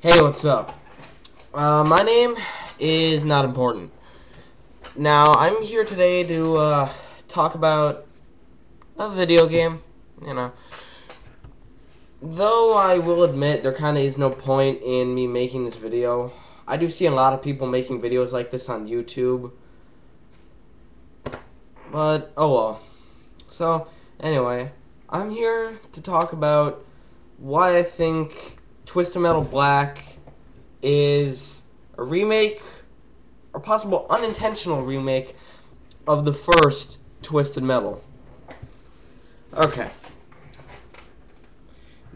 Hey, what's up? My name is not important. Now, I'm here today to talk about a video game. You know, though I will admit there kind of is no point in me making this video. I do see a lot of people making videos like this on YouTube. But, oh well. So, anyway, I'm here to talk about why I think Twisted Metal Black is a remake or possible unintentional remake of the first Twisted Metal. Okay.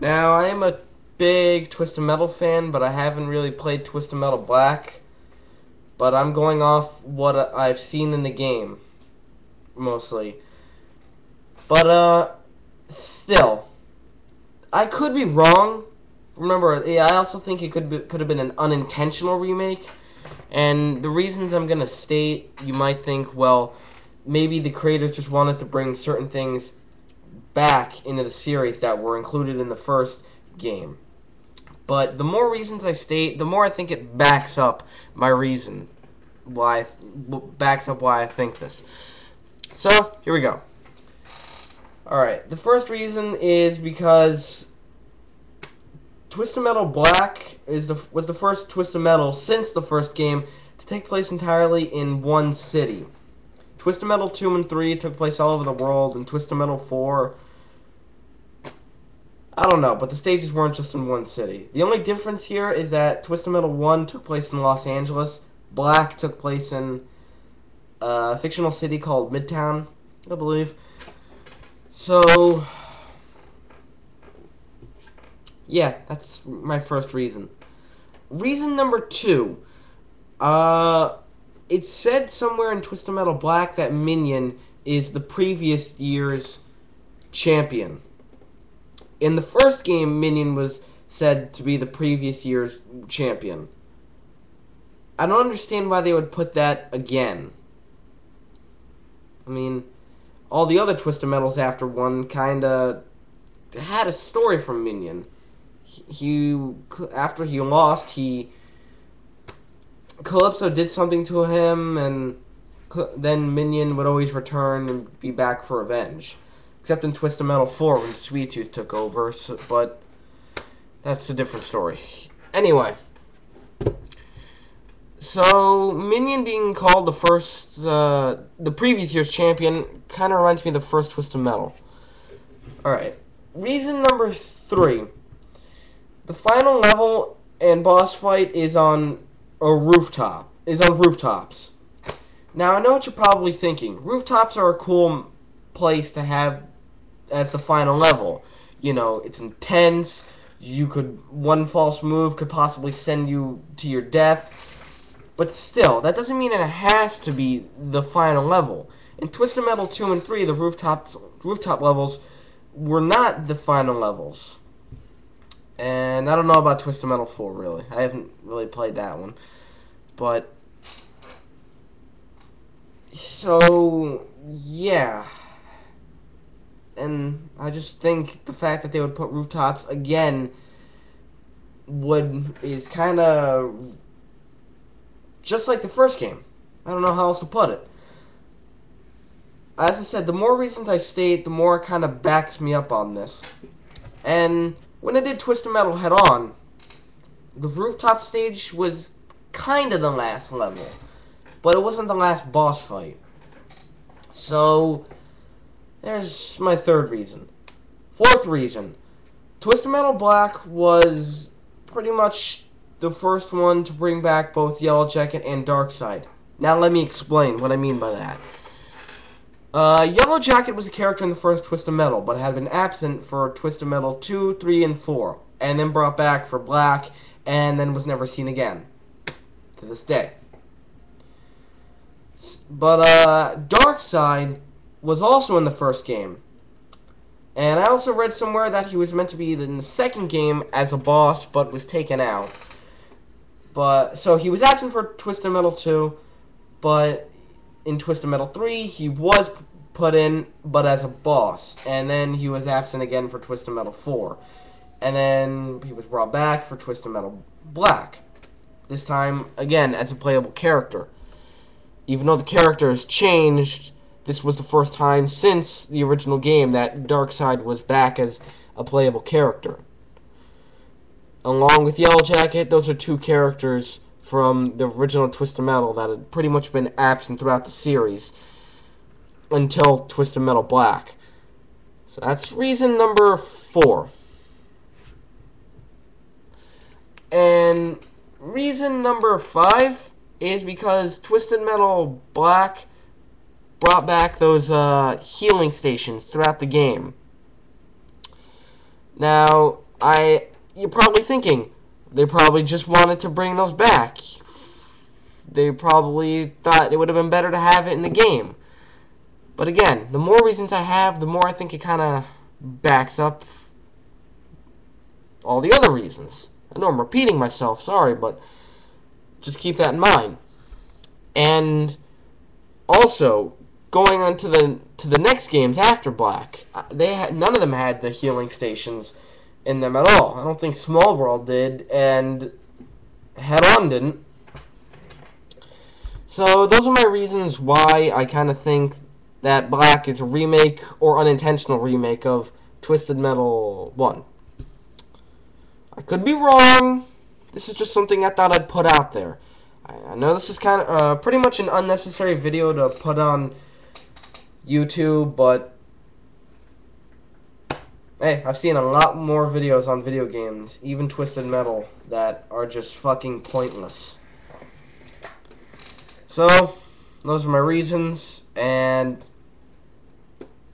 Now, I am a big Twisted Metal fan, but I haven't really played Twisted Metal Black. But I'm going off what I've seen in the game, mostly. But, still, I could be wrong. Remember, yeah, I also think it could have been an unintentional remake. And the reasons I'm going to state, you might think, well, maybe the creators just wanted to bring certain things back into the series that were included in the first game. But the more reasons I state, the more I think it backs up my reason why I think this. So, here we go. Alright, the first reason is because Twisted Metal Black was the first Twisted Metal since the first game to take place entirely in one city. Twisted Metal 2 and 3 took place all over the world, and Twisted Metal 4, I don't know, but the stages weren't just in one city. The only difference here is that Twisted Metal 1 took place in Los Angeles, Black took place in a fictional city called Midtown, I believe. So, yeah, that's my first reason. Reason number 2. It said somewhere in Twisted Metal Black that Minion is the previous year's champion. In the first game, Minion was said to be the previous year's champion. I don't understand why they would put that again. I mean, all the other Twisted Metals after one kinda had a story from Minion. After he lost, Calypso did something to him, and then Minion would always return and be back for revenge. Except in Twisted Metal 4 when Sweet Tooth took over, but that's a different story. Anyway, so Minion being called the previous year's champion kind of reminds me of the first Twisted Metal. Alright, reason number 3. The final level and boss fight is on rooftops. Now, I know what you're probably thinking. Rooftops are a cool place to have as the final level. You know, it's intense. One false move could possibly send you to your death. But still, that doesn't mean it has to be the final level. In Twisted Metal 2 and 3, the rooftop levels were not the final levels. And I don't know about Twisted Metal 4, really. I haven't really played that one. But, so, yeah. And I just think the fact that they would put rooftops again is kind of just like the first game. I don't know how else to put it. As I said, the more reasons I state, the more it kind of backs me up on this. And when I did Twisted Metal Head On, the rooftop stage was kind of the last level, but it wasn't the last boss fight. So, there's my third reason. Fourth reason, Twisted Metal Black was pretty much the first one to bring back both Yellow Jacket and Darkseid. Now let me explain what I mean by that. Yellow Jacket was a character in the first Twisted Metal, but had been absent for Twisted Metal 2, 3, and 4, and then brought back for Black, and then was never seen again, to this day. But, Darkseid was also in the first game, and I also read somewhere that he was meant to be in the second game as a boss, but was taken out. So he was absent for Twisted Metal 2, but in Twisted Metal 3, he was put in, but as a boss. And then he was absent again for Twisted Metal 4. and then he was brought back for Twisted Metal Black. This time, again, as a playable character. Even though the character has changed, this was the first time since the original game that Darkseid was back as a playable character. Along with Yellow Jacket, those are two characters from the original Twisted Metal that had pretty much been absent throughout the series until Twisted Metal Black. So that's reason number 4. And reason number 5 is because Twisted Metal Black brought back those healing stations throughout the game. Now, you're probably thinking, they probably just wanted to bring those back. They probably thought it would have been better to have it in the game. But again, the more reasons I have, the more I think it kind of backs up all the other reasons. I know I'm repeating myself, sorry, but just keep that in mind. And also, going on to the next games after Black, none of them had the healing stations in them at all. I don't think Small World did, and Head On didn't. So those are my reasons why I kind of think that Black is a remake or unintentional remake of Twisted Metal 1. I could be wrong. This is just something I thought I'd put out there. I know this is kind of pretty much an unnecessary video to put on YouTube, but hey, I've seen a lot more videos on video games, even Twisted Metal, that are just fucking pointless. So, those are my reasons, and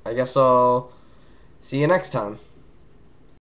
I guess I'll see you next time.